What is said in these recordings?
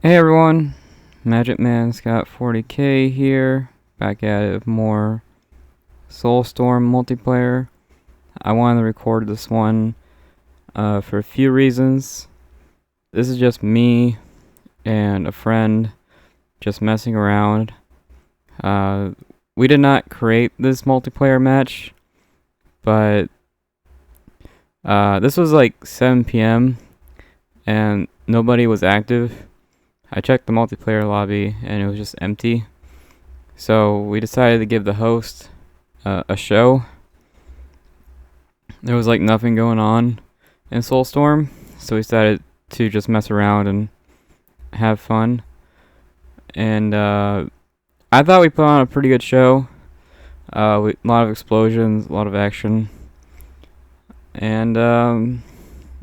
Hey everyone, Magic Man Scott 40k here, back at it with more Soulstorm multiplayer. I wanted to record this one for a few reasons. This is just me and a friend just messing around. We did not create this multiplayer match, but this was like 7 p.m. and nobody was active. I checked the multiplayer lobby and it was just empty. So we decided to give the host a show. There was like nothing going on in Soulstorm, so we decided to just mess around and have fun. And I thought we put on a pretty good show. A lot of explosions, a lot of action. And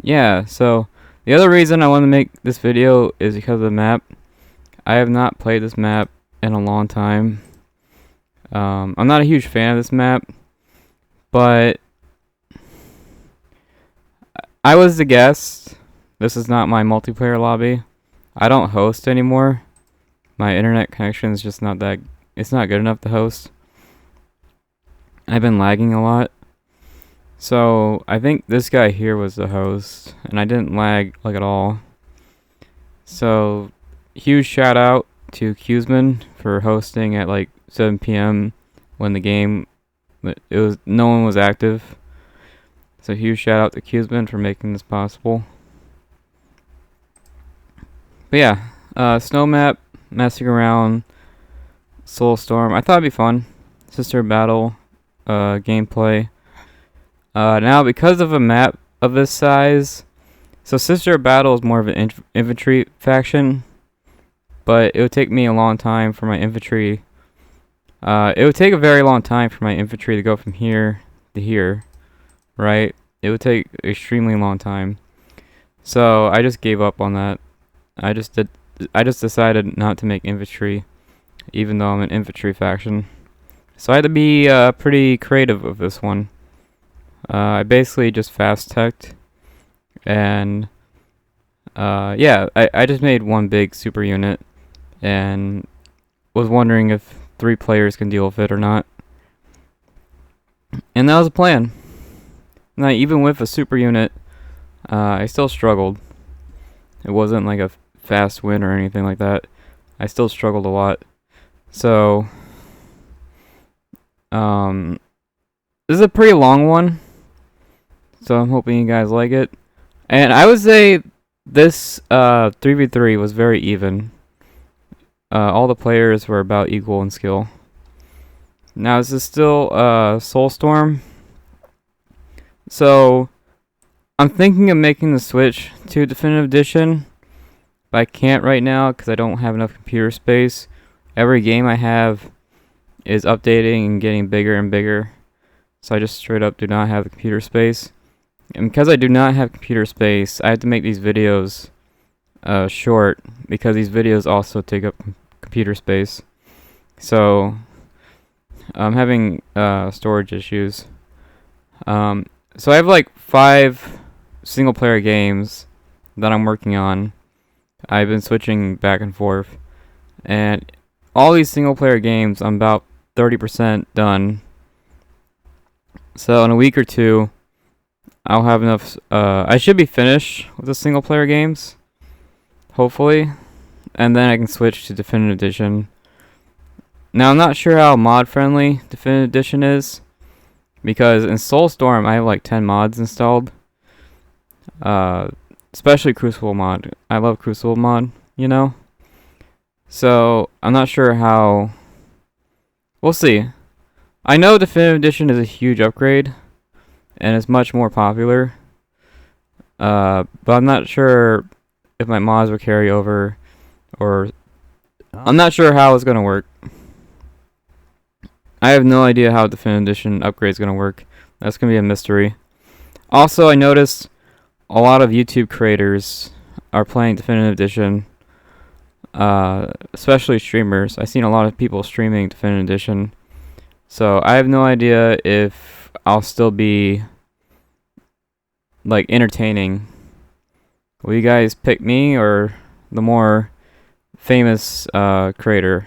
yeah, so the other reason I want to make this video is because of the map. I have not played this map in a long time. I'm not a huge fan of this map, but I was the guest. This is not my multiplayer lobby. I don't host anymore. My internet connection is just not that, it's not good enough to host. I've been lagging a lot. So I think this guy here was the host, and I didn't lag like at all. So huge shout out to Qsman for hosting at like 7 p.m. when the game no one was active. So huge shout out to Qsman for making this possible. But yeah, snow map, messing around, Soulstorm. I thought it'd be fun. Sister battle, gameplay. Now, because of a map of this size, so Sister Battle is more of an infantry faction, but it would take me a long time for my infantry. It would take a very long time for my infantry to go from here to here, right? It would take extremely long time. So I just gave up on that. I just decided not to make infantry, even though I'm an infantry faction. So I had to be pretty creative with this one. I basically just fast-teched, and yeah, I just made one big super unit, and was wondering if 3 players can deal with it or not. And that was the plan. Now, even with a super unit, I still struggled. It wasn't like a fast win or anything like that. I still struggled a lot. So, this is a pretty long one. So I'm hoping you guys like it. And I would say this 3v3 was very even. All the players were about equal in skill. Now this is still Soulstorm. So I'm thinking of making the switch to Definitive Edition, but I can't right now because I don't have enough computer space. Every game I have is updating and getting bigger and bigger. So I just straight up do not have the computer space. And because I do not have computer space, I have to make these videos short, because these videos also take up computer space. So I'm having storage issues. So I have like 5 single player games that I'm working on. I've been switching back and forth, and all these single player games I'm about 30% done. So in a week or two I'll have enough. I should be finished with the single player games, hopefully, and then I can switch to Definitive Edition. Now I'm not sure how mod friendly Definitive Edition is, because in Soulstorm I have like 10 mods installed, especially Crucible mod. I love Crucible mod, you know. So I'm not sure how. We'll see. I know Definitive Edition is a huge upgrade, and it's much more popular, but I'm not sure if my mods will carry over, or I'm not sure how it's going to work. I have no idea how Definitive Edition upgrade is going to work. That's going to be a mystery. Also, I noticed a lot of YouTube creators are playing Definitive Edition, especially streamers. I've seen a lot of people streaming Definitive Edition, so I have no idea if I'll still be like entertaining. Will you guys pick me or the more famous creator.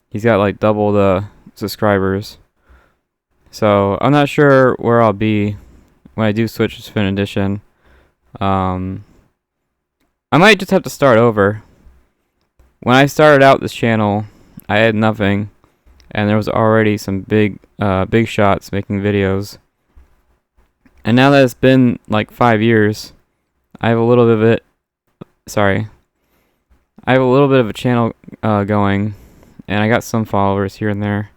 He's got like double the subscribers. So I'm not sure where I'll be when I do switch to Spin Edition. I might just have to start over. When I started out this channel, I had nothing, and there was already some big shots making videos. And now that it's been like 5 years, I have a little bit of it. Sorry, I have a little bit of a channel going, and I got some followers here and there.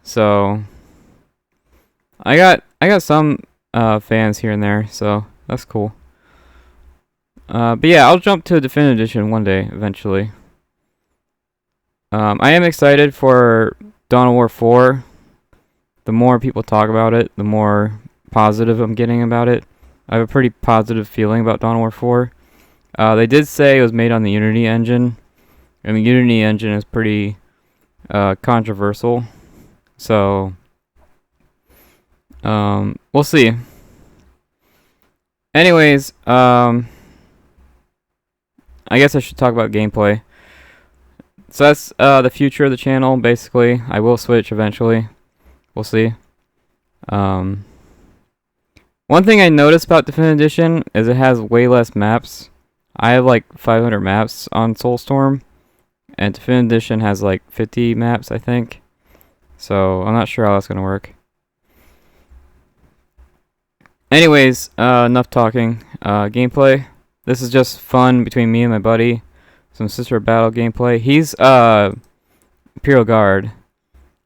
So I got some fans here and there, so that's cool. But yeah, I'll jump to a Definitive Edition one day eventually. I am excited for Dawn of War 4. The more people talk about it, the more positive I'm getting about it. I have a pretty positive feeling about Dawn of War 4. They did say it was made on the Unity engine, and the Unity engine is pretty controversial. So we'll see. Anyways, I guess I should talk about gameplay. So that's the future of the channel, basically. I will switch eventually. We'll see. One thing I noticed about Definitive Edition is it has way less maps. I have like 500 maps on Soulstorm, and Definitive Edition has like 50 maps, I think. So I'm not sure how that's going to work. Anyways, enough talking. Gameplay. This is just fun between me and my buddy. Some Sister Battle gameplay. He's Imperial Guard.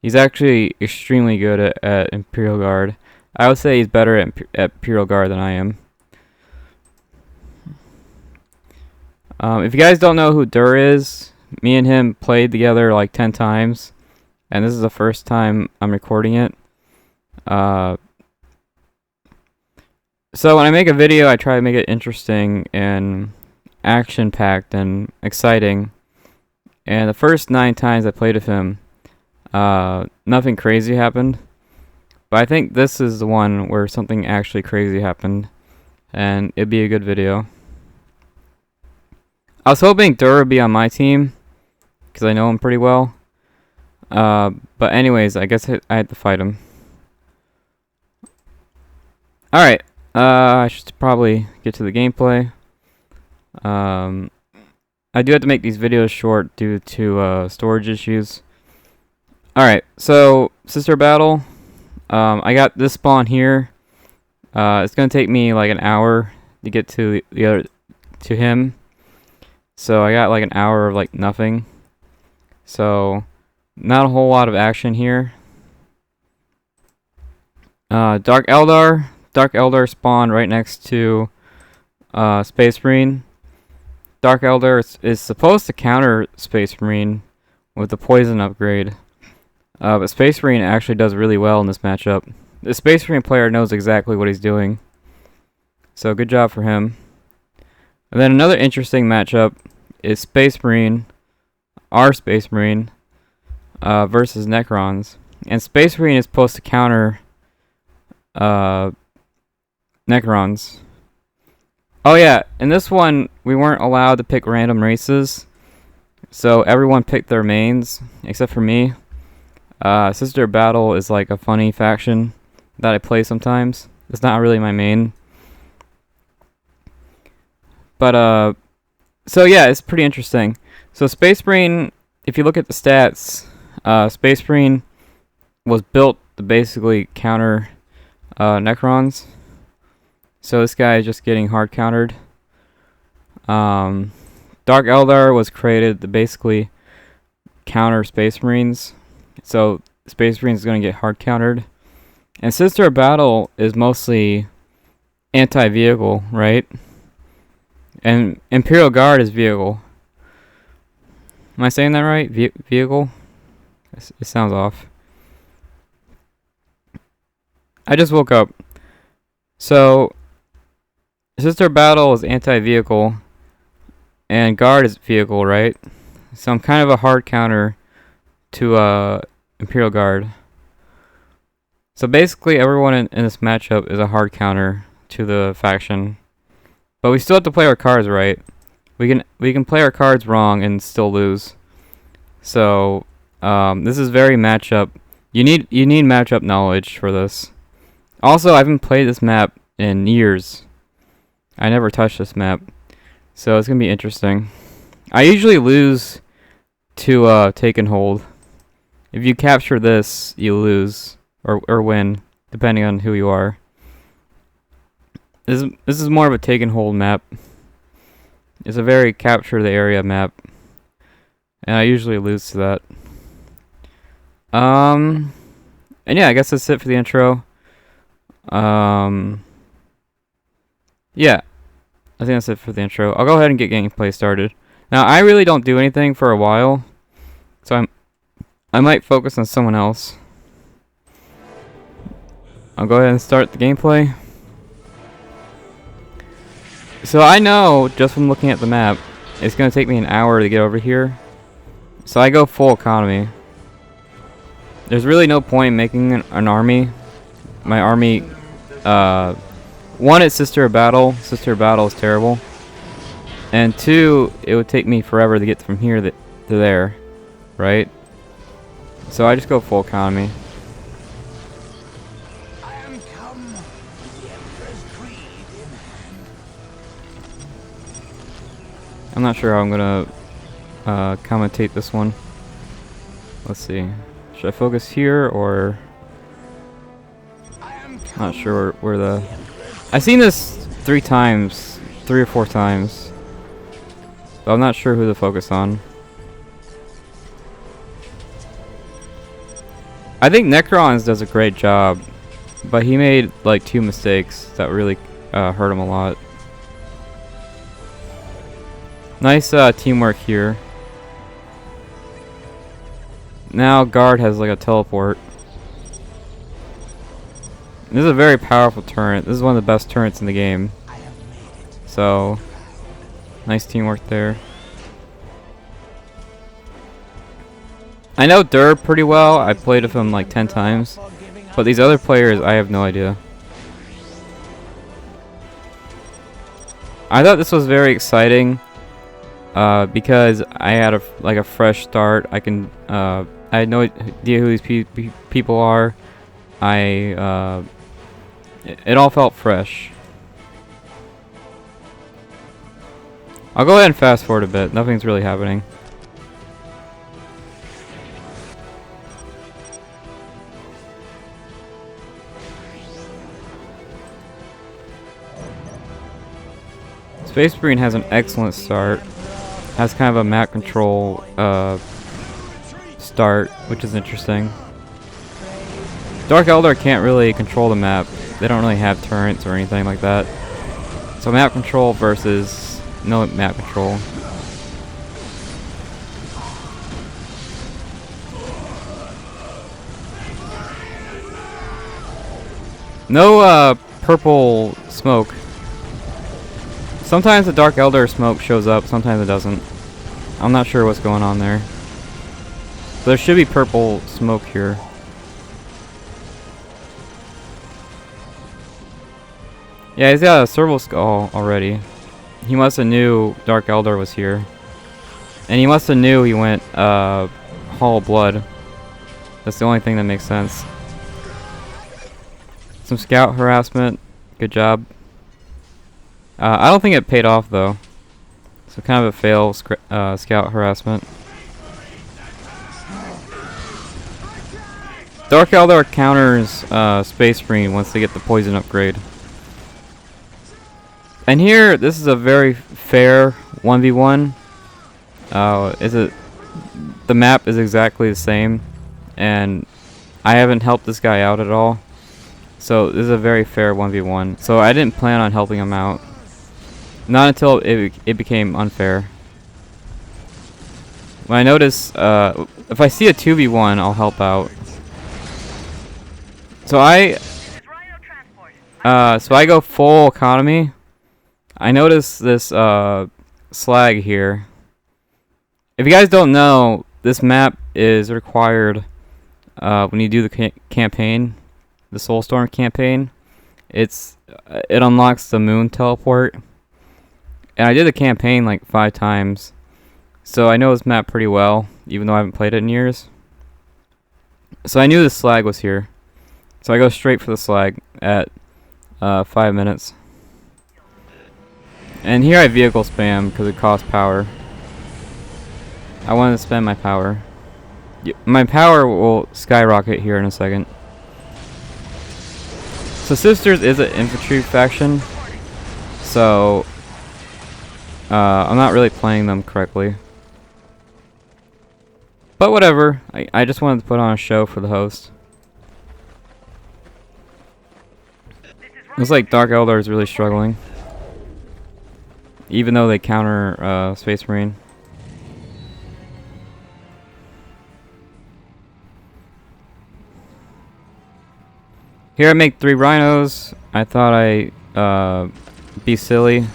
He's actually extremely good at Imperial Guard. I would say he's better at Imperial Guard than I am. If you guys don't know who Dur is, me and him played together like 10 times, and this is the first time I'm recording it. So when I make a video, I try to make it interesting and action-packed and exciting. And the first 9 times I played with him, nothing crazy happened. But I think this is the one where something actually crazy happened, and it'd be a good video. I was hoping Dur would be on my team, because I know him pretty well. But anyways, I guess I had to fight him. Alright, I should probably get to the gameplay. I do have to make these videos short due to storage issues. Alright, so Sister Battle. I got this spawn here. It's gonna take me like an hour to get to the other to him. So I got like an hour of like nothing. So not a whole lot of action here. Dark Eldar spawned right next to Space Marine. Dark Eldar is supposed to counter Space Marine with the poison upgrade. But Space Marine actually does really well in this matchup. The Space Marine player knows exactly what he's doing. So good job for him. And then another interesting matchup is Space Marine, our Space Marine, versus Necrons. And Space Marine is supposed to counter Necrons. Oh yeah, in this one, we weren't allowed to pick random races. So everyone picked their mains, except for me. Sister Battle is like a funny faction that I play sometimes. It's not really my main. But, so yeah, it's pretty interesting. So Space Marine, if you look at the stats, Space Marine was built to basically counter Necrons. So this guy is just getting hard countered. Dark Eldar was created to basically counter Space Marines. So Space Marines is going to get hard countered. And Sister Battle is mostly anti-vehicle, right? And Imperial Guard is vehicle. Am I saying that right? Vehicle? It sounds off. I just woke up. So Sister Battle is anti-vehicle, and Guard is vehicle, right? So I'm kind of a hard counter to Imperial Guard. So basically everyone in this matchup is a hard counter to the faction. But we still have to play our cards right. we can play our cards wrong and still lose. So this is very matchup. You need matchup knowledge for this. Also, I haven't played this map in years. I never touched this map, so it's gonna be interesting. I usually lose to take and hold. If you capture this, you lose or win, depending on who you are. This is more of a take and hold map. It's a very capture the area map, and I usually lose to that. And yeah, I guess that's it for the intro. Yeah, I think that's it for the intro. I'll go ahead and get gameplay started. Now, I really don't do anything for a while, so I might focus on someone else. I'll go ahead and start the gameplay. So I know, just from looking at the map, it's going to take me an hour to get over here. So I go full economy. There's really no point in making an army. My army, one, it's Sister of Battle. Sister of Battle is terrible. And two, it would take me forever to get from here to there, right? So I just go full economy. I'm not sure how I'm gonna commentate this one. Let's see. Should I focus here or? Not sure where the. I've seen this 3 or 4 times. But I'm not sure who to focus on. I think Necrons does a great job, but he made like 2 mistakes that really hurt him a lot. Nice teamwork here. Now guard has like a teleport. This is a very powerful turret. This is one of the best turrets in the game. So, nice teamwork there. I know Durr pretty well. I played with him like 10 times. But these other players, I have no idea. I thought this was very exciting. Because I had a fresh start. I had no idea who these people are. It all felt fresh. I'll go ahead and fast forward a bit. Nothing's really happening. Space Marine has an excellent start. Has kind of a map control start, which is interesting. Dark Eldar can't really control the map. They don't really have turrets or anything like that. So map control versus no map control. No purple smoke. Sometimes the Dark Eldar smoke shows up, sometimes it doesn't. I'm not sure what's going on there. But there should be purple smoke here. Yeah, he's got a serval skull already. He must have knew Dark Eldar was here. And he must have knew he went Hall of Blood. That's the only thing that makes sense. Some scout harassment. Good job. I don't think it paid off though. So kind of a fail scout harassment. Dark Eldar counters Space Marine once they get the poison upgrade. And here, this is a very fair 1v1. The map is exactly the same, and I haven't helped this guy out at all. So this is a very fair 1v1. So I didn't plan on helping him out. Not until it became unfair. When I notice, if I see a 2v1, I'll help out. So I go full economy. I notice this slag here. If you guys don't know, this map is required when you do the campaign, the Soulstorm campaign. It unlocks the moon teleport. And I did the campaign like 5 times. So I know this map pretty well, even though I haven't played it in years. So I knew the slag was here. So I go straight for the slag at 5 minutes. And here I vehicle spam because it costs power. I wanted to spend my power. My power will skyrocket here in a second. So Sisters is an infantry faction. So I'm not really playing them correctly. But whatever. I just wanted to put on a show for the host. Looks like Dark Eldar is really struggling. Even though they counter Space Marine. Here I make 3 rhinos. I thought I'd be silly.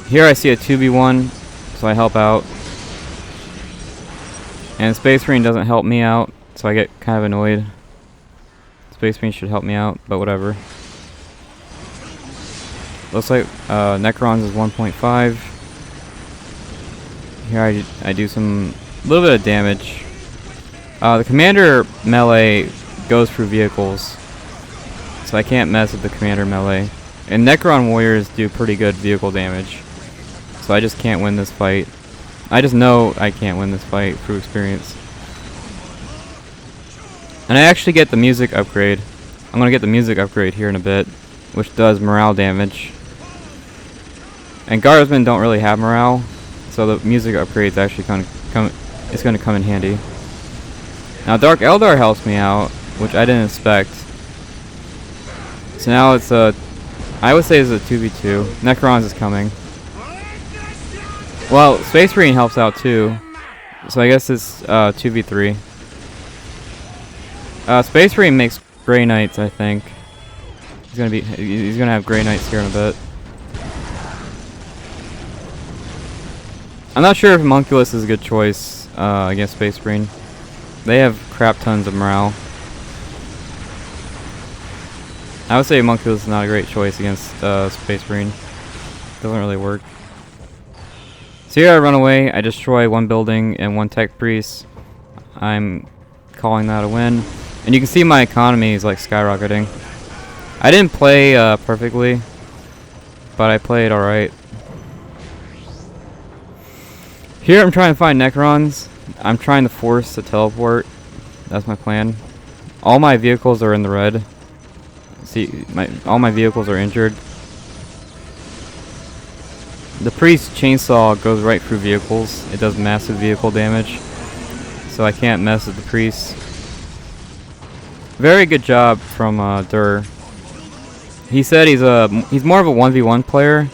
Here I see a 2v1, so I help out. And Space Marine doesn't help me out, so I get kind of annoyed. Space Marine should help me out, but whatever. Looks like Necrons is 1.5. Here I do some little bit of damage. The commander melee goes through vehicles, so I can't mess with the commander melee. And Necron warriors do pretty good vehicle damage, so I just can't win this fight. I just know I can't win this fight through experience. And I actually get the music upgrade. I'm gonna get the music upgrade here in a bit, which does morale damage. And Guardsmen don't really have morale, so the music upgrade is actually it's gonna come in handy. Now Dark Eldar helps me out, which I didn't expect. So now it's I would say it's a 2v2. Necrons is coming. Well, Space Marine helps out too, so I guess it's 2v3. Space Marine makes Grey Knights, I think. He's gonna have Grey Knights here in a bit. I'm not sure if Homunculus is a good choice against Space Marine. They have crap tons of morale. I would say Homunculus is not a great choice against Space Marine. Doesn't really work. So here I run away, I destroy 1 building and 1 tech priest. I'm calling that a win. And you can see my economy is like skyrocketing. I didn't play perfectly, but I played alright. Here I'm trying to find Necrons. I'm trying to force the teleport. That's my plan. All my vehicles are in the red. See, all my vehicles are injured. The priest chainsaw goes right through vehicles. It does massive vehicle damage, so I can't mess with the priest. Very good job from Durr. He said he's more of a 1v1 player,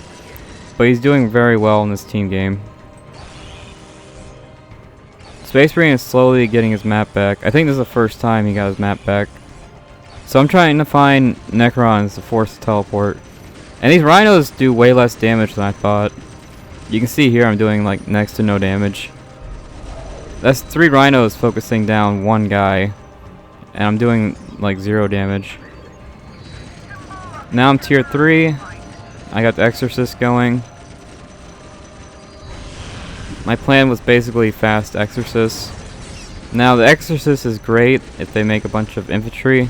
but he's doing very well in this team game. Space Marine is slowly getting his map back. I think this is the first time he got his map back. So I'm trying to find Necrons to force the teleport. And these rhinos do way less damage than I thought. You can see here I'm doing like next to no damage. That's 3 rhinos focusing down 1 guy. And I'm doing like 0 damage. Now I'm tier 3. I got the Exorcist going. My plan was basically fast Exorcist. Now the Exorcist is great if they make a bunch of infantry.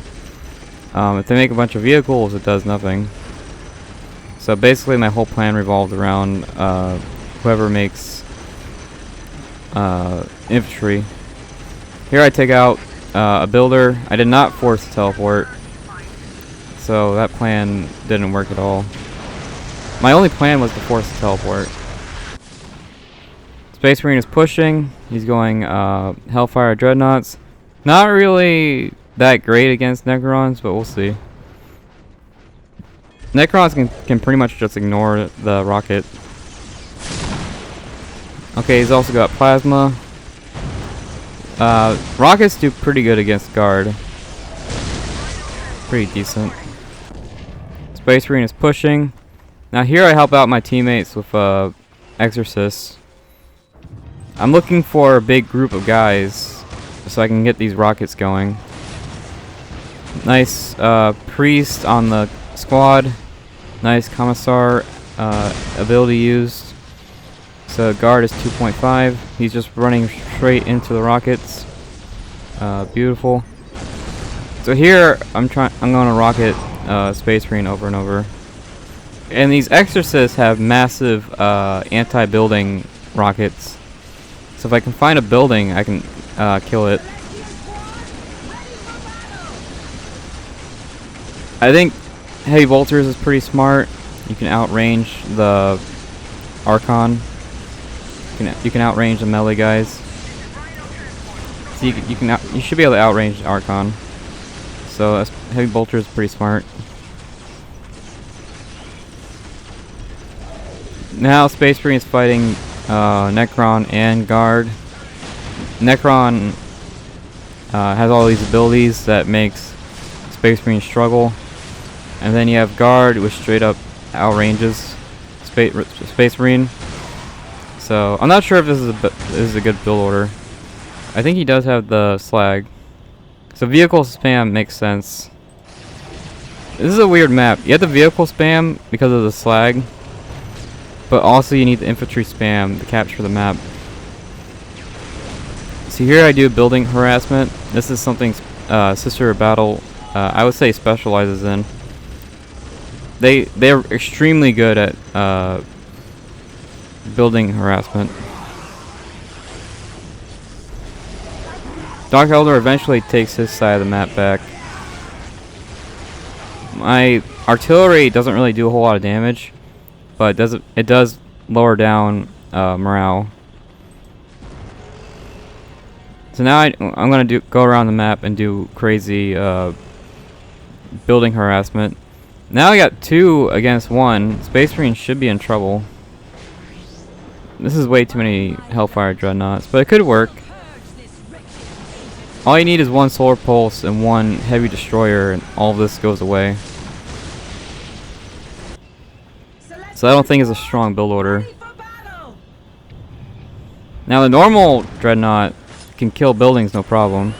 If they make a bunch of vehicles, it does nothing. So basically my whole plan revolved around whoever makes infantry. Here I take out a builder. I did not force the teleport, so that plan didn't work at all. My only plan was to force the teleport. Space Marine is pushing. He's going Hellfire Dreadnoughts. Not really that great against Necrons, but we'll see. Necrons can pretty much just ignore the rocket. Okay, he's also got plasma. Rockets do pretty good against guard. Pretty decent. Space Marine is pushing. Now here I help out my teammates with Exorcists. I'm looking for a big group of guys so I can get these rockets going. Nice priest on the squad. Nice Commissar ability used. So guard is 2.5. He's just running straight into the rockets. Beautiful. So here I'm going to rocket Space Marine over and over. And these exorcists have massive anti-building rockets. So if I can find a building, I can kill it. I think heavy bolters is pretty smart. You can outrange the Archon. You can outrange the melee guys. So you should be able to outrange the Archon. So heavy bolter is pretty smart. Now Space Marine is fighting Necron and Guard. Necron has all these abilities that makes Space Marine struggle. And then you have Guard, which straight up outranges Space Marine. So I'm not sure if this is a good build order. I think he does have the slag. So vehicle spam makes sense. This is a weird map. You have the vehicle spam because of the slag, but also you need the infantry spam to capture the map. So here I do building harassment. This is something Sister Battle I would say specializes in. They're extremely good at building harassment. Dark Elder eventually takes his side of the map back. My artillery doesn't really do a whole lot of damage, but it does lower down morale. So now I'm gonna go around the map and do crazy building harassment. Now I got 2 against 1. Space Marine should be in trouble. This is way too many Hellfire Dreadnoughts, but it could work. All you need is 1 Solar Pulse and 1 Heavy Destroyer, and all of this goes away. So I don't think it's a strong build order. Now the normal Dreadnought can kill buildings no problem.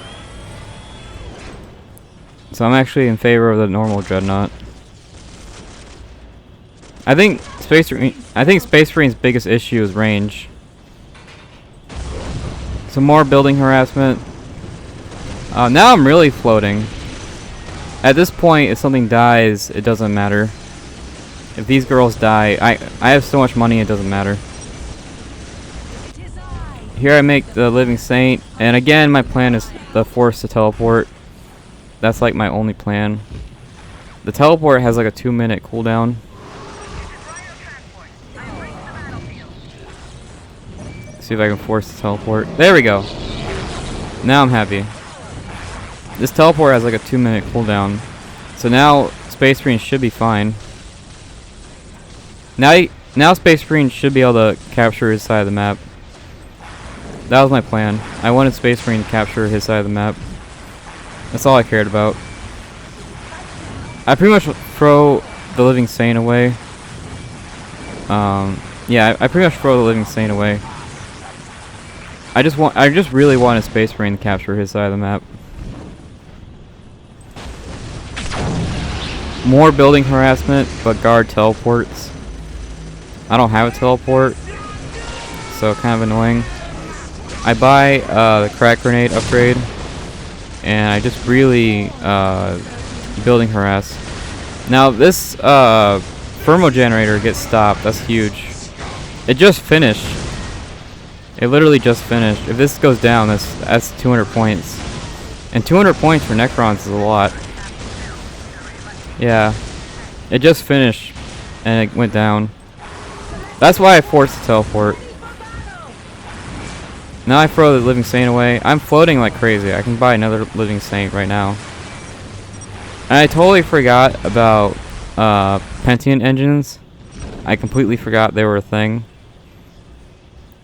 So I'm actually in favor of the normal Dreadnought. I think Space Marine's biggest issue is range. Some more building harassment. Now I'm really floating. At this point, if something dies, it doesn't matter. If these girls die, I have so much money it doesn't matter. Here I make the Living Saint, and again my plan is the Force to teleport. That's like my only plan. The teleport has like a 2-minute cooldown. See if I can force the teleport. There we go. Now I'm happy. This teleport has like a 2-minute cooldown. So now Space Marine should be fine. Now Space Marine should be able to capture his side of the map. That was my plan. I wanted Space Marine to capture his side of the map. That's all I cared about. I pretty much throw the Living Saint away. Yeah, I pretty much throw the Living Saint away. I just really wanted Space Marine to capture his side of the map. More building harassment, but Guard teleports. I don't have a teleport, so kind of annoying. I buy the crack grenade upgrade, and I just really building harass. Now this thermal generator gets stopped. That's huge. It just finished. It literally just finished. If this goes down, that's 200 points, and 200 points for Necrons is a lot. Yeah, it just finished, and it went down. That's why I forced the teleport. Now I throw the Living Saint away. I'm floating like crazy. I can buy another Living Saint right now. And I totally forgot about Pentium engines. I completely forgot they were a thing.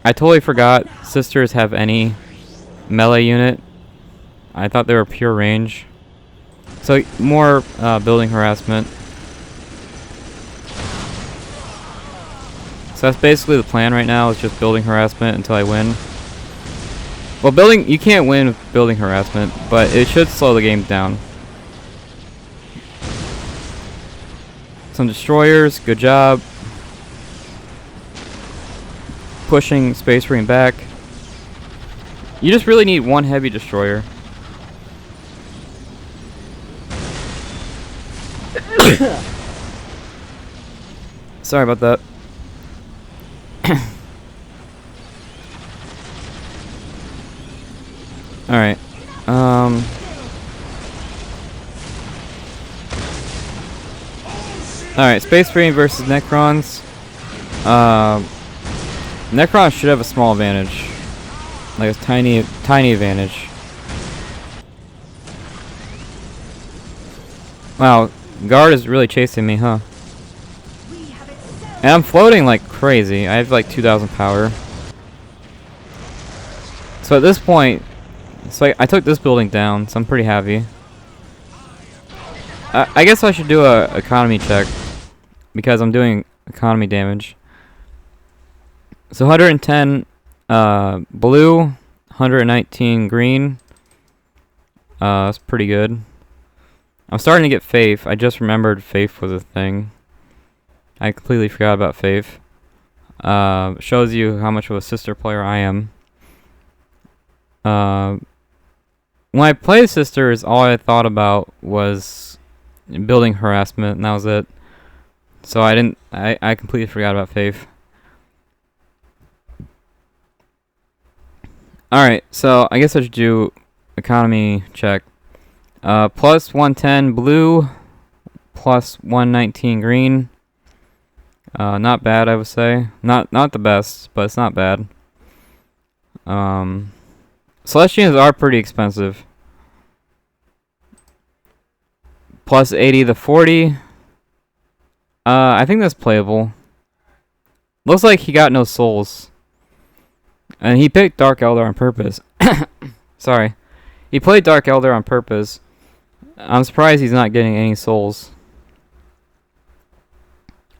I totally forgot Sisters have any melee unit. I thought they were pure range. So more building harassment. So that's basically the plan right now, is just building harassment until I win. Well, you can't win with building harassment, but it should slow the game down. Some destroyers, good job. pushing Space Marine back. You just really need one heavy destroyer. Sorry about that. Alright. Alright, Space Marine versus Necrons. Necrons should have a small advantage. Like a tiny advantage. Wow, Guard is really chasing me, huh? And I'm floating like crazy. I have like 2,000 power. So at this point, it's like I took this building down, so I'm pretty happy. I guess I should do a economy check because I'm doing economy damage. So 110 blue, 119 green. That's pretty good. I'm starting to get Faith. I just remembered Faith was a thing. I completely forgot about Faith. Shows you how much of a sister player I am. When I played sisters, all I thought about was building harassment, and that was it. So I completely forgot about Faith. Alright, so I guess I should do economy check. Plus 110 blue, plus 119 green. Not bad, I would say. Not the best, but it's not bad. Celestians are pretty expensive. Plus 80 to 40. I think that's playable. Looks like he got no souls. And he picked Dark Eldar on purpose. Sorry. He played Dark Eldar on purpose. I'm surprised he's not getting any souls.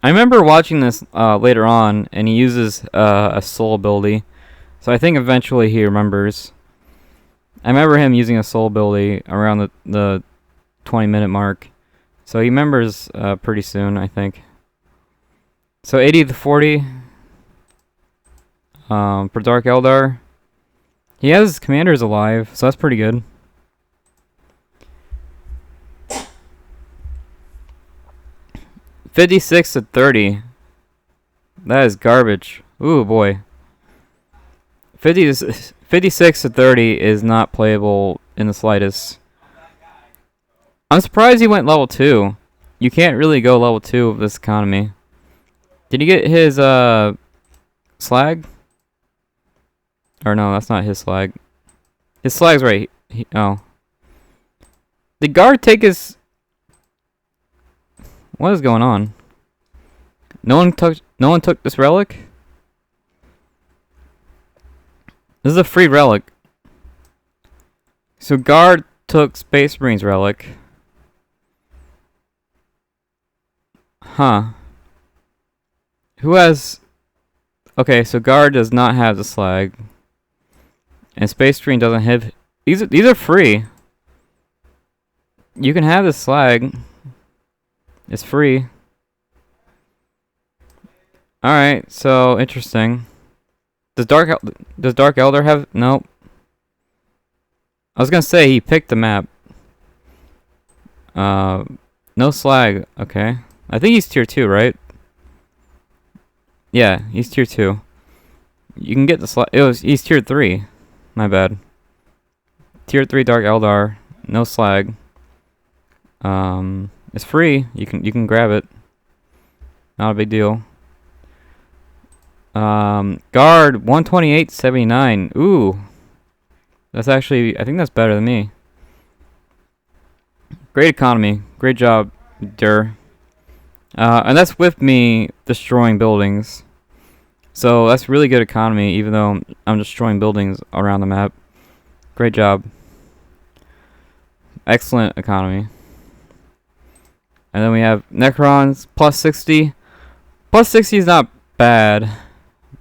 I remember watching this later on, and he uses a soul ability. So I think eventually he remembers. I remember him using a soul ability around the 20-minute mark. So he remembers pretty soon, I think. So 80 to 40 for Dark Eldar. He has his commanders alive, so that's pretty good. $56 to 30. That is garbage. Ooh boy. 56 to 30 is not playable in the slightest. I'm surprised he went level 2. You can't really go level 2 with this economy. Did he get his slag? Or no, that's not his slag. His slag's right. Oh. Did Guard take his... What is going on? No one took this relic? This is a free relic. So Guard took Space Marine's relic. Huh. Who has... Okay, so Guard does not have the slag. And Space Marine doesn't have... These are free. You can have the slag. It's free. Alright, so interesting. Does Dark Eldar have... Nope. I was gonna say he picked the map. No slag. Okay. I think he's tier 2, right? Yeah, he's tier 2. You can get the slag. He's tier 3. My bad. Tier 3 Dark Eldar. No slag. It's free. You can grab it. Not a big deal. Guard 128.79. Ooh. That's actually, I think that's better than me. Great economy. Great job, Dur. And that's with me destroying buildings. So that's really good economy, even though I'm destroying buildings around the map. Great job. Excellent economy. And then we have Necrons, plus 60. Plus 60 is not bad,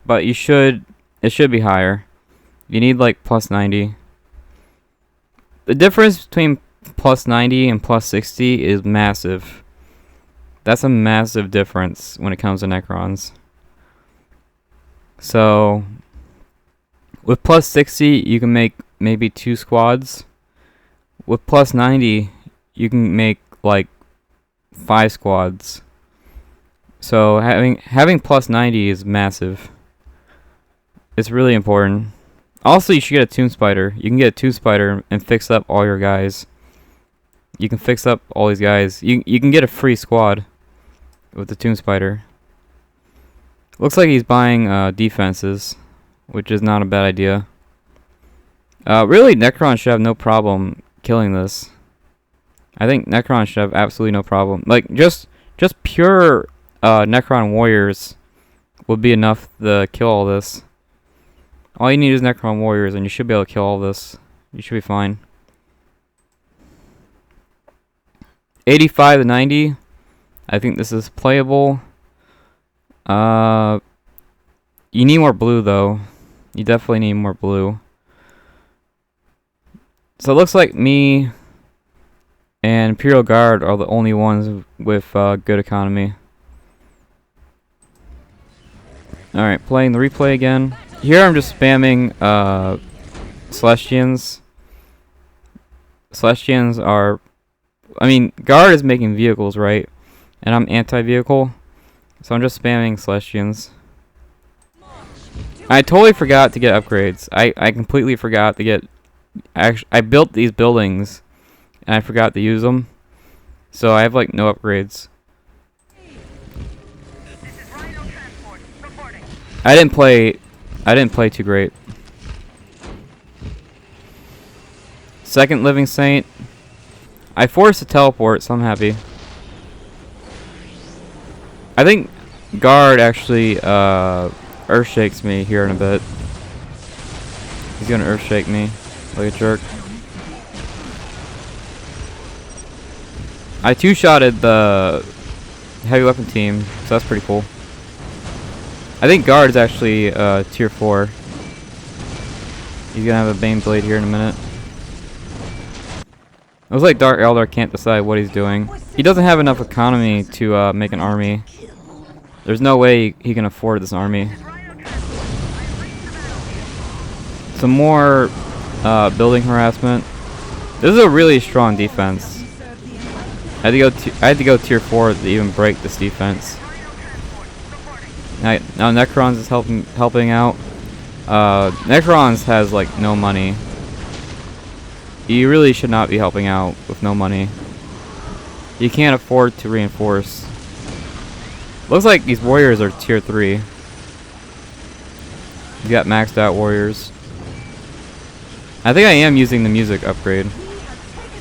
but it should be higher. You need like plus 90. The difference between plus 90 and plus 60 is massive. That's a massive difference when it comes to Necrons. So with plus 60, you can make maybe 2 squads. With plus 90, you can make like 5 squads. So having plus 90 is massive. It's really important. Also, you should get a Tomb Spider. You can get a Tomb Spider and fix up all your guys. You can fix up all these guys. You can get a free squad with the Tomb Spider. Looks like he's buying defenses, which is not a bad idea. Really, Necron should have no problem killing this. I think Necron should have absolutely no problem. Like, just pure Necron warriors would be enough to kill all this. All you need is Necron warriors, and you should be able to kill all this. You should be fine. 85 to 90. I think this is playable. You need more blue, though. You definitely need more blue. So it looks like me and Imperial Guard are the only ones with good economy. Alright, playing the replay again. Here I'm just spamming Celestians. Celestians are... I mean, Guard is making vehicles, right? And I'm anti-vehicle. So I'm just spamming Celestians. I totally forgot to get upgrades. I completely forgot to get... I built these buildings and I forgot to use them. So I have like no upgrades. I didn't play too great. Second Living Saint. I forced a teleport, so I'm happy. I think Guard actually Earthshakes me here in a bit. He's gonna Earthshake me like a jerk. I two-shotted the heavy weapon team, so that's pretty cool. I think Guard is actually tier 4. He's gonna have a Baneblade here in a minute. It looks like Dark Eldar can't decide what he's doing. He doesn't have enough economy to make an army. There's no way he can afford this army. Some more building harassment. This is a really strong defense. I had to go tier 4 to even break this defense. Now Necrons is helping out. Necrons has like no money. You really should not be helping out with no money. You can't afford to reinforce. Looks like these warriors are tier 3. You got maxed out warriors. I think I am using the music upgrade.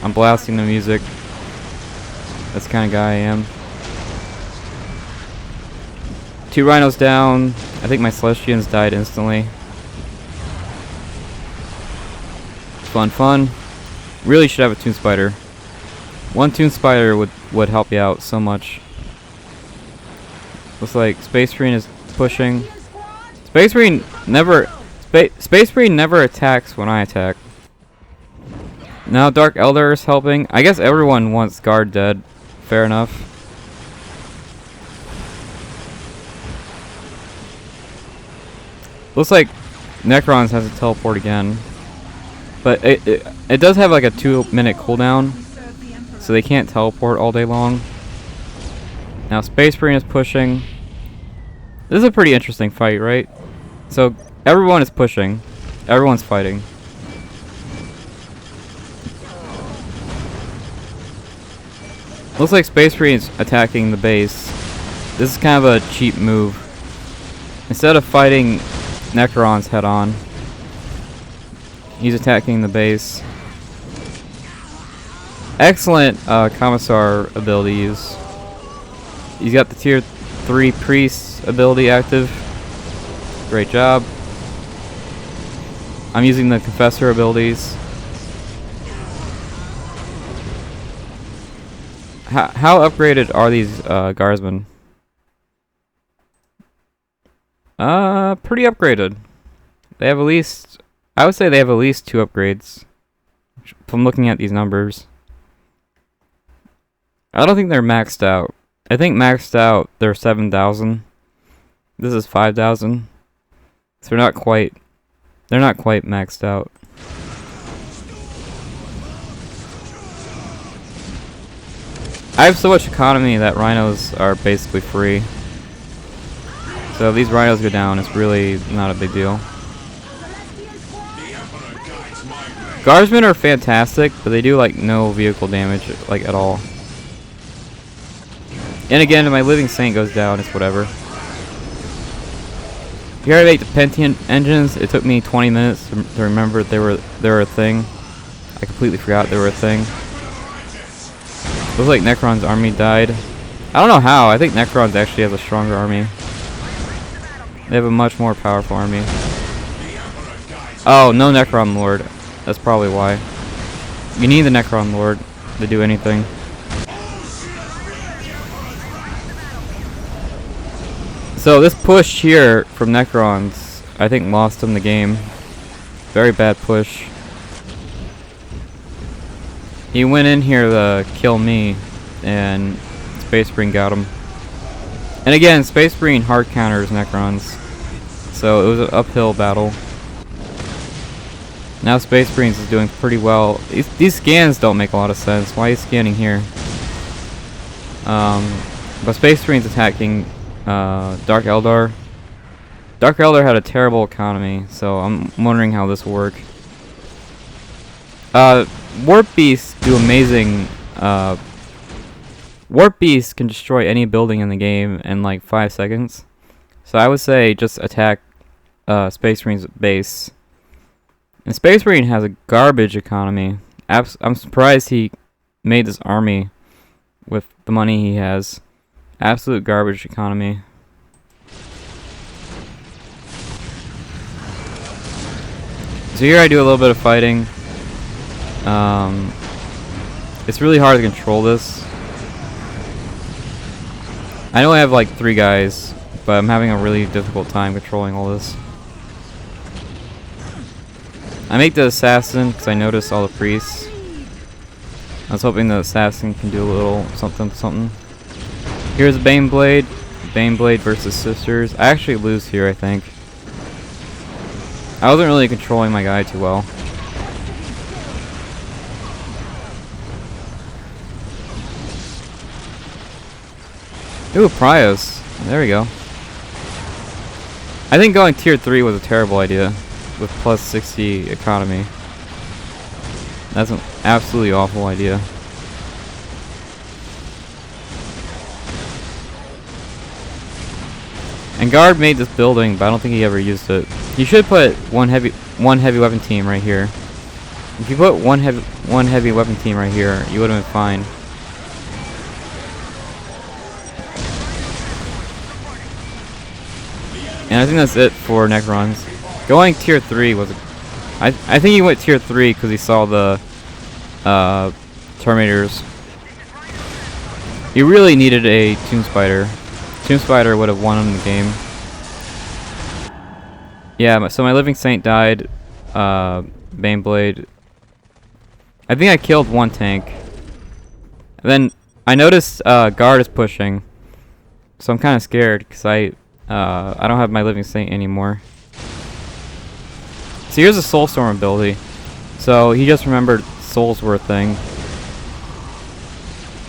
I'm blasting the music. That's the kind of guy I am. 2 rhinos down. I think my Celestians died instantly. Fun. Really should have a Tomb Spider. 1 Tomb Spider would help you out so much. Looks like Space Marine is pushing. Space Marine never attacks when I attack. Now Dark Eldar is helping. I guess everyone wants Guard dead. Fair enough. Looks like Necrons has to teleport again. But it does have like a 2-minute cooldown. So they can't teleport all day long. Now Space Marine is pushing. This is a pretty interesting fight, right? So everyone is pushing. Everyone's fighting. Looks like Space Marine's attacking the base. This is kind of a cheap move. Instead of fighting Necrons head on, he's attacking the base. Excellent Commissar ability use. He's got the tier 3 priest ability active. Great job. I'm using the Confessor abilities. How upgraded are these guardsmen? Pretty upgraded. They have at least, I would say they have at least 2 upgrades from looking at these numbers. I don't think they're maxed out. I think maxed out they're 7,000. This is 5,000. So they're not quite maxed out. I have so much economy that rhinos are basically free. So if these rhinos go down, it's really not a big deal. Guardsmen are fantastic, but they do like no vehicle damage like at all. And again, if my living saint goes down, it's whatever. Here I make the Pentium engines. It took me 20 minutes to remember they were a thing. I completely forgot they were a thing. Looks like Necron's army died. I don't know how. I think Necron's actually has a stronger army. They have a much more powerful army. Oh, no Necron Lord. That's probably why. You need the Necron Lord to do anything. So this push here from Necrons, I think lost him the game. Very bad push. He went in here to kill me, and Space Marine got him. And again, Space Marine hard counters Necrons, so it was an uphill battle. Now Space Marines is doing pretty well. These scans don't make a lot of sense. Why are you scanning here? But Space Marines attacking Dark Eldar. Dark Eldar had a terrible economy, so I'm wondering how this will work. Warp Beasts do amazing. Warp Beasts can destroy any building in the game in like 5 seconds. So I would say just attack Space Marine's base. And Space Marine has a garbage economy. I'm surprised he made this army with the money he has. Absolute garbage economy. So here I do a little bit of fighting. It's really hard to control this. I know I have like 3 guys, but I'm having a really difficult time controlling all this. I make the assassin because I noticed all the priests. I was hoping the assassin can do a little something. Here's a Baneblade. Baneblade versus Sisters. I actually lose here, I think. I wasn't really controlling my guy too well. Ooh, Prios. There we go. I think going tier 3 was a terrible idea with plus 60 economy. That's an absolutely awful idea. And Guard made this building, but I don't think he ever used it. You should put one heavy weapon team right here. If you put one heavy weapon team right here, you would have been fine. And I think that's it for Necrons. Going tier 3 was... I think he went tier 3 because he saw the Terminators. He really needed a Tomb Spider. Tomb Spider would have won him the game. Yeah, so my Living Saint died. Baneblade. I think I killed 1 tank. And then I noticed Guard is pushing. So I'm kind of scared because I don't have my Living Saint anymore. So here's a Soulstorm ability. So he just remembered souls were a thing.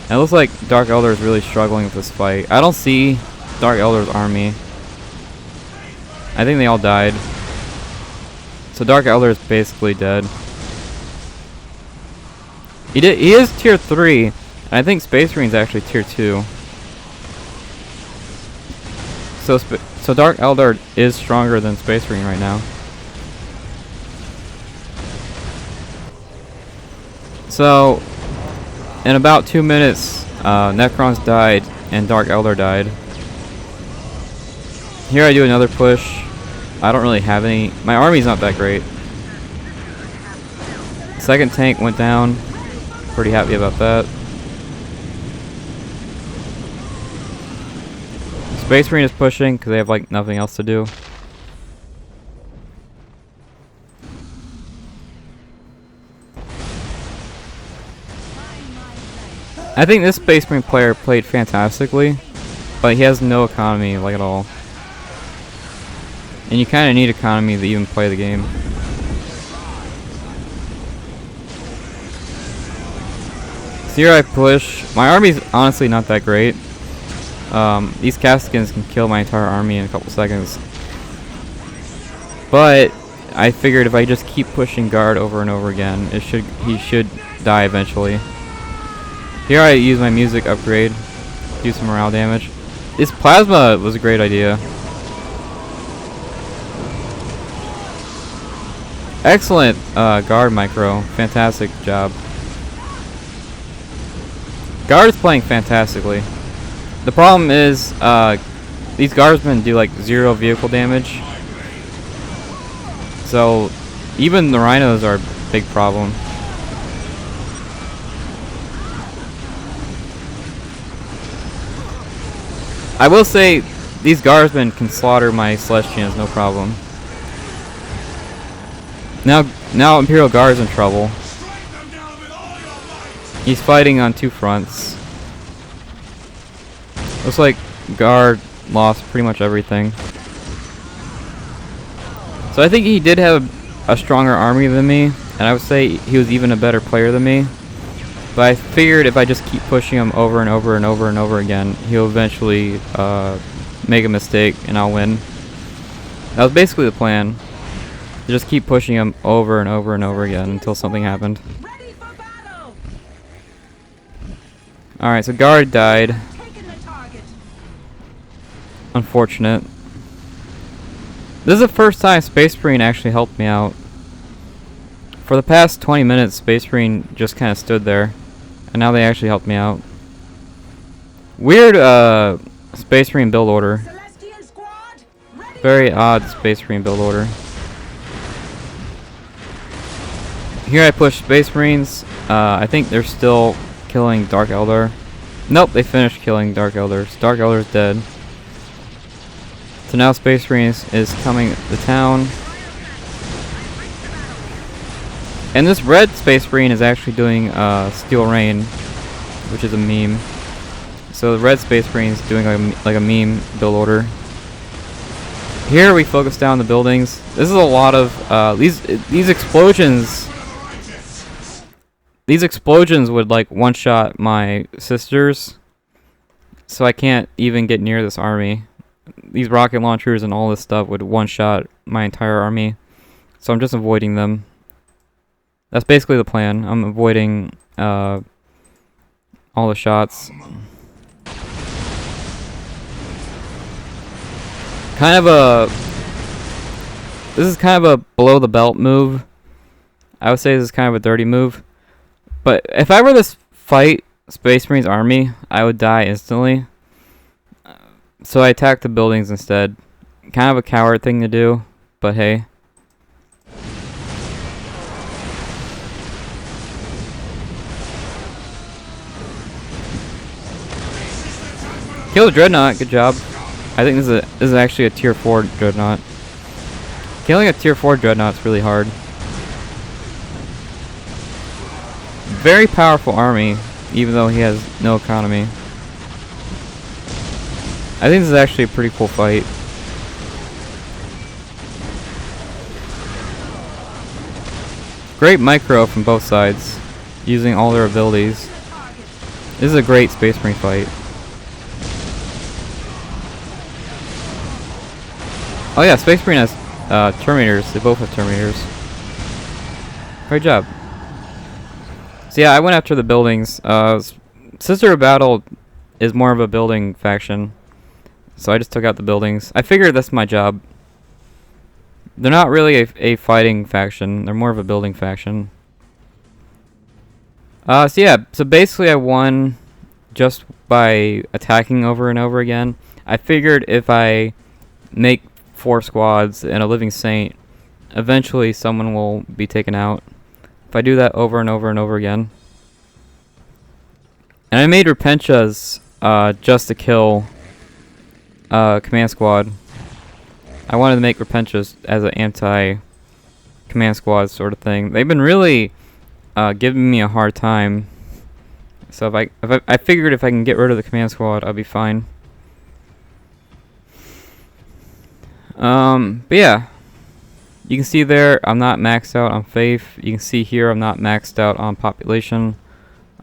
And it looks like Dark Eldar is really struggling with this fight. I don't see Dark Eldar's army. I think they all died. So Dark Eldar is basically dead. He is tier 3. And I think Space Marine's actually tier 2. So Dark Eldar is stronger than Space Marine right now. So, in about 2 minutes, Necrons died and Dark Eldar died. Here I do another push. I don't really have any. My army's not that great. Second tank went down. Pretty happy about that. Space Marine is pushing because they have like nothing else to do. I think this Space Marine player played fantastically, but he has no economy like at all. And you kind of need economy to even play the game. So here I push. My army's honestly not that great. These Caskins can kill my entire army in a couple seconds. But I figured if I just keep pushing guard over and over again, he should die eventually. Here I use my music upgrade, do some morale damage. This plasma was a great idea. Excellent guard micro, fantastic job. Guard is playing fantastically. The problem is these guardsmen do like 0 vehicle damage. So even the rhinos are a big problem. I will say these guardsmen can slaughter my Celestians no problem. Now Imperial Guard's in trouble. He's fighting on 2 fronts. Looks like Guard lost pretty much everything. So I think he did have a stronger army than me, and I would say he was even a better player than me. But I figured if I just keep pushing him over and over and over and over again, he'll eventually make a mistake and I'll win. That was basically the plan. To just keep pushing him over and over and over again until something happened. Alright, so Guard died. Unfortunate. This is the first time Space Marine actually helped me out. For the past 20 minutes, Space Marine just kind of stood there. And now they actually helped me out. Weird Space Marine build order. Very odd Space Marine build order. Here I push Space Marines. I think they're still killing Dark Eldar. Nope, they finished killing Dark Eldars. Dark Eldar's dead. So now Space Marines is coming to town. And this red Space Marine is actually doing Steel Rain, which is a meme. So the red Space Marine is doing like a meme build order. Here we focus down the buildings. This is a lot of these explosions. These explosions would like one-shot my sisters, so I can't even get near this army. These rocket launchers and all this stuff would one-shot my entire army, so I'm just avoiding them. That's basically the plan. I'm avoiding all the shots. This is kind of a below the belt move. I would say this is kind of a dirty move. But if I were to fight Space Marine's army, I would die instantly. So I attacked the buildings instead. Kind of a coward thing to do, but hey. Kill the Dreadnought, good job. I think this is actually a tier 4 Dreadnought. Killing a tier 4 Dreadnought is really hard. Very powerful army, even though he has no economy. I think this is actually a pretty cool fight. Great micro from both sides, using all their abilities. This is a great Space Marine fight. Oh yeah, Space Marine has Terminators. They both have Terminators. Great job. So yeah, I went after the buildings. Sister of Battle is more of a building faction, so I just took out the buildings. I figured that's my job. They're not really a fighting faction. They're more of a building faction. So yeah, so basically I won just by attacking over and over again. I figured if I make 4 squads and a Living Saint, eventually someone will be taken out. If I do that over and over and over again. And I made Repenchas just to kill Command Squad. I wanted to make Repenchas as an anti-Command Squad sort of thing. They've been really giving me a hard time. So I figured if I can get rid of the Command Squad, I'll be fine. But yeah, you can see there I'm not maxed out on faith. You can see here I'm not maxed out on population.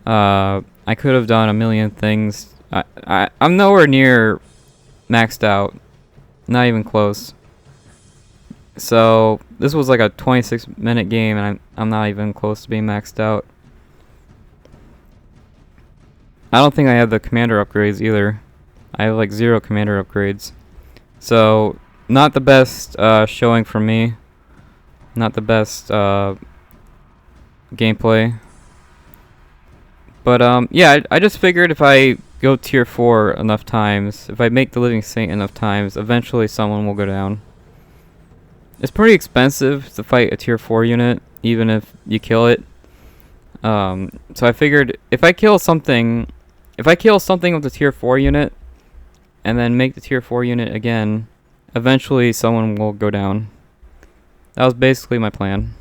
I could have done a million things. I'm nowhere near maxed out. Not even close. So this was like a 26-minute game, and I'm not even close to being maxed out. I don't think I have the commander upgrades either. I have like 0 commander upgrades. So not the best showing for me. Not the best gameplay. But yeah, I just figured if I go tier 4 enough times, if I make the Living Saint enough times, eventually someone will go down. It's pretty expensive to fight a tier 4 unit, even if you kill it. So I figured if I kill something with the tier 4 unit, and then make the tier 4 unit again, eventually someone will go down. That was basically my plan.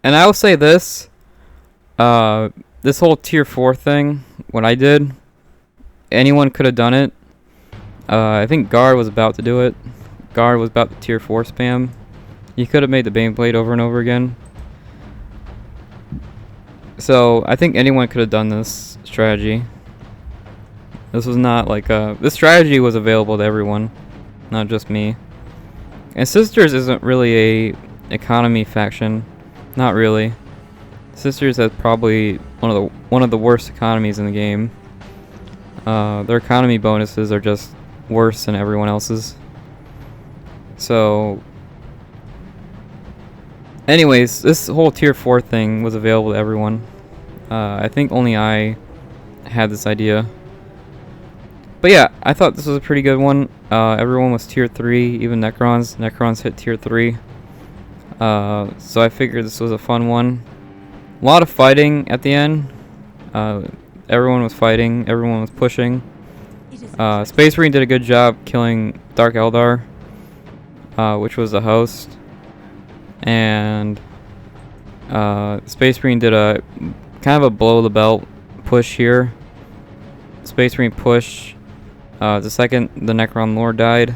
And I will say this, this whole tier 4 thing, what I did, anyone could have done it. I think Guard was about to do it. Guard was about to tier 4 spam. He could have made the Baneblade over and over again. So I think anyone could have done this strategy. This was not like this strategy was available to everyone, not just me. And Sisters isn't really a economy faction. Not really. Sisters has probably one of the worst economies in the game. Their economy bonuses are just worse than everyone else's. So anyways, this whole tier 4 thing was available to everyone. I think only I had this idea. But yeah, I thought this was a pretty good one. Everyone was tier 3, even Necrons. Necrons hit tier 3. So I figured this was a fun one. A lot of fighting at the end. Everyone was fighting. Everyone was pushing. Space Marine did a good job killing Dark Eldar, which was the host. And Space Marine did a kind of a below the belt push here. Space Marine push. The second the Necron Lord died,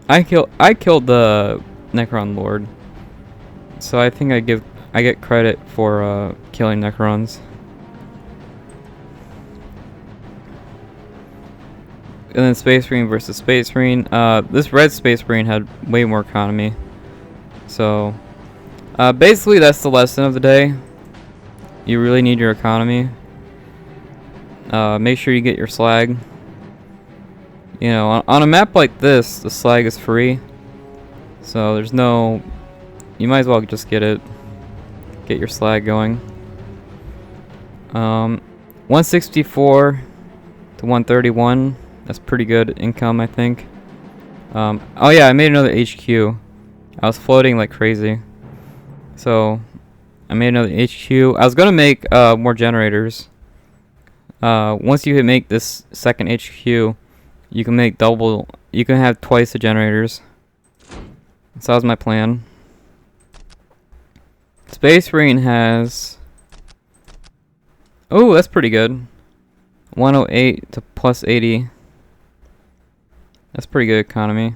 I killed the Necron Lord, so I think I get credit for killing Necrons. And then Space Marine versus Space Marine. This red Space Marine had way more economy. So basically that's the lesson of the day. You really need your economy. Make sure you get your slag. You know, on a map like this, the slag is free. So there's no... You might as well just get it. Get your slag going. 164 to 131. That's pretty good income, I think. Oh yeah, I made another HQ. I was floating like crazy. So, I made another HQ. I was gonna make more generators. Once you make this second HQ, you can make you can have twice the generators. So that was my plan. Space Marine has... Oh, that's pretty good. 108 to plus 80. That's pretty good economy.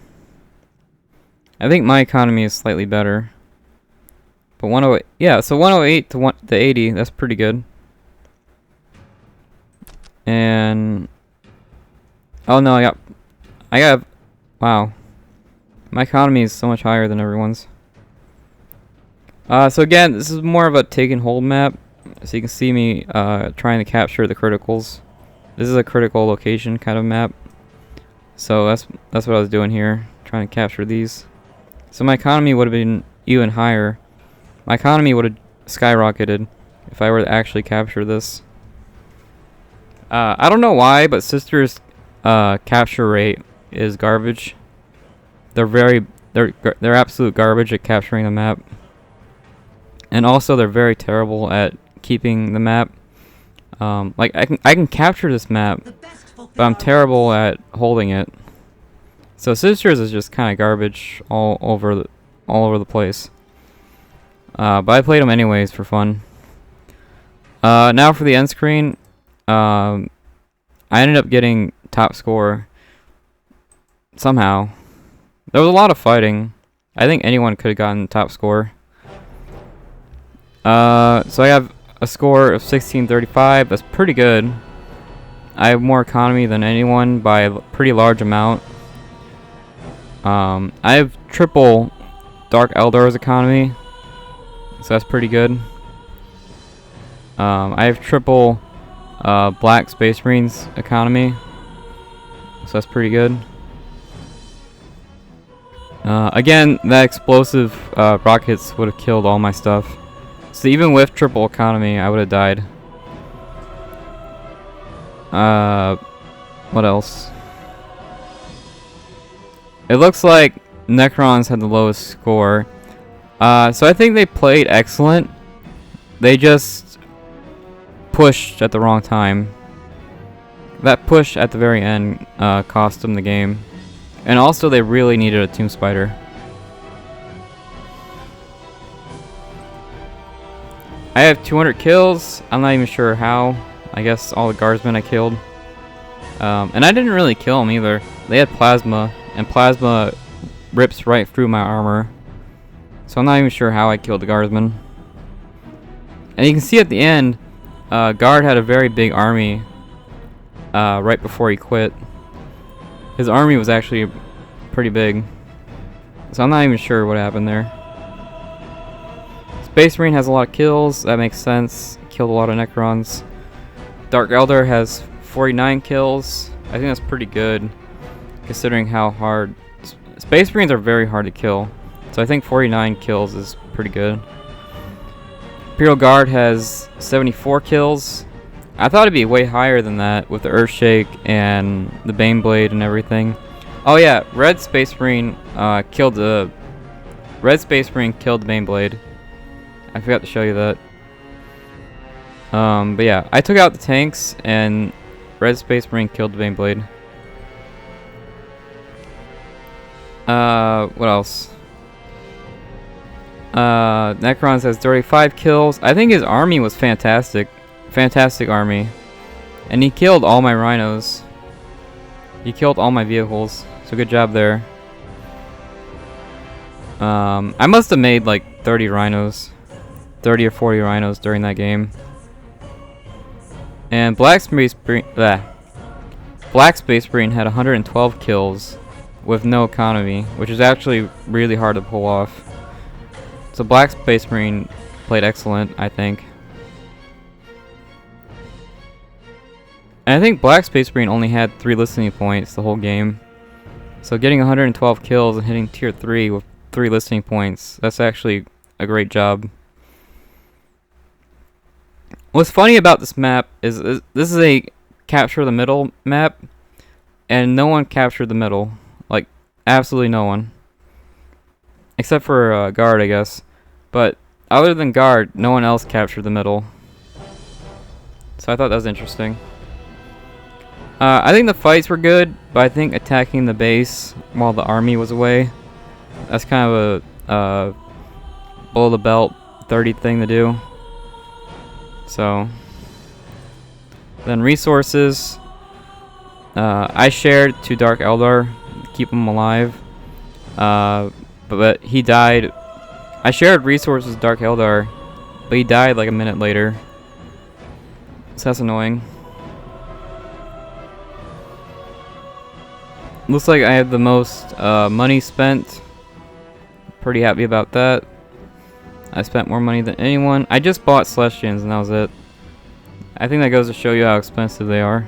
I think my economy is slightly better. But 108, yeah, so 108 to 80, that's pretty good. And oh no, I got wow. My economy is so much higher than everyone's. So again, this is more of a take and hold map. So you can see me trying to capture the criticals. This is a critical location kind of map. So that's what I was doing here, trying to capture these. So my economy would have been even higher. My economy would have skyrocketed if I were to actually capture this. I don't know why, but Sisters' capture rate is garbage. They're absolute garbage at capturing the map. And also they're very terrible at keeping the map. Like I can capture this map, but I'm terrible at holding it. So Sisters is just kind of garbage all over the place. But I played them anyways for fun. Now for the end screen. I I ended up getting top score somehow. There was a lot of fighting. I think anyone could have gotten top score. So I have a score of 1635. That's pretty good. I have more economy than anyone by a pretty large amount. I have triple Dark Eldar's economy, so that's pretty good. I have triple Black Space Marines economy, so that's pretty good. Again, that explosive rockets would have killed all my stuff. So even with triple economy, I would have died. What else? It looks like Necrons had the lowest score. So I think they played excellent. They just pushed at the wrong time. That push at the very end cost them the game. And also they really needed a Tomb Spider. I have 200 kills. I'm not even sure how. I guess all the guardsmen I killed. And I didn't really kill them either. They had plasma, and plasma rips right through my armor. So I'm not even sure how I killed the guardsmen. And you can see at the end, Guard had a very big army right before he quit. His army was actually pretty big. So I'm not even sure what happened there. Space Marine has a lot of kills. That makes sense. Killed a lot of Necrons. Dark Eldar has 49 kills. I think that's pretty good, considering how hard... Space Marines are very hard to kill. So I think 49 kills is pretty good. Imperial Guard has 74 kills. I thought it'd be way higher than that with the Earthshake and the Baneblade and everything. Oh yeah, Red Space Marine killed the Baneblade. I forgot to show you that. But yeah, I took out the tanks and Red Space Marine killed the Baneblade. What else? Necrons has 35 kills. I think his army was fantastic. Fantastic army. And he killed all my rhinos. He killed all my vehicles. So good job there. I must have made like 30 rhinos. 30 or 40 rhinos during that game. And Black Space Marine had 112 kills with no economy, which is actually really hard to pull off. So Black Space Marine played excellent, I think. And I think Black Space Marine only had 3 listening points the whole game. So getting 112 kills and hitting tier 3 with 3 listening points, that's actually a great job. What's funny about this map is this is a capture the middle map, and no one captured the middle. Like, absolutely no one. Except for Guard, I guess. But other than Guard, no one else captured the middle. So I thought that was interesting. I think the fights were good, but I think attacking the base while the army was away, that's kind of a below the belt 30 thing to do. So then resources, I shared to Dark Eldar to keep him alive, but he died. I shared resources with Dark Eldar, but he died like a minute later, so that's annoying. Looks like I have the most money spent. Pretty happy about that. I spent more money than anyone. I just bought Celestians and that was it. I think that goes to show you how expensive they are.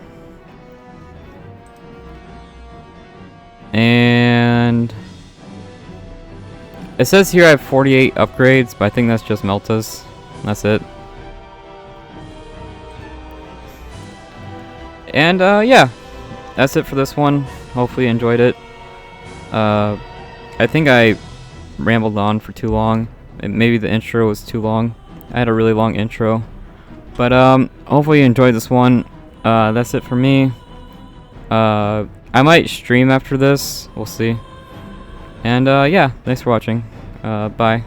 And it says here I have 48 upgrades, but I think that's just Meltas. That's it. And yeah, that's it for this one. Hopefully you enjoyed it. I think I rambled on for too long. Maybe the intro was too long. I had a really long intro. But hopefully you enjoyed this one. That's it for me. I might stream after this. We'll see. And yeah, thanks for watching. Bye.